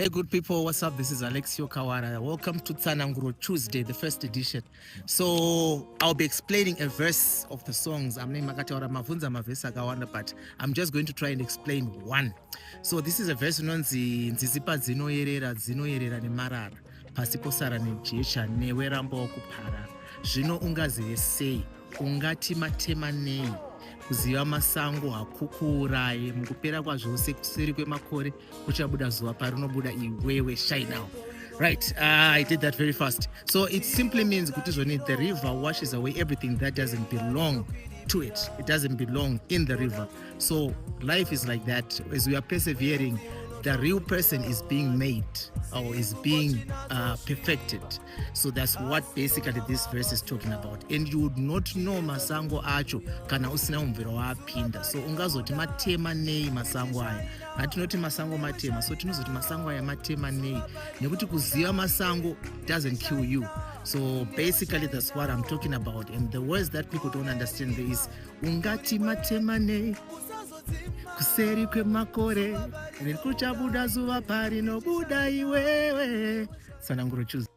Hey, good people, what's up? This is Alexio Kawara. Welcome to Tsananguro Tuesday, the first edition. So, I'll be explaining a verse of the songs. I'm named Makataura Mavunza Mavesa Kawanda, but I'm just going to try and explain one. So, this is a verse nonzi nzizipa dzinoyerera nemarara pasiposara nejecha newerambo wakupara zvino ungazive sei ungati matema nei kuziva masango hakukuuraye mukupera kwazvose kuseri kwemakore kuchabuda zuva parinobuda iwewe shine now. Right, I did that very fast. So it simply means the river washes away everything that doesn't belong to it. It doesn't belong in the river. So life is like that. As we are persevering, the real person is being made or is being perfected. So that's what basically this verse is talking about. And you would not know masango acho kana usina umvero wapinda. So ungazoti matema nei masango aya. Hatinoti masango matema. So tinozoti masango aya matema nei. Nekuti kuziva masango doesn't kill you. So basically that's what I'm talking about. And the words that people don't understand there is ungati matema nei kuseri kwemakore nekuchabuda zuva parinobuda iwewe. Tsananguro Tuesday.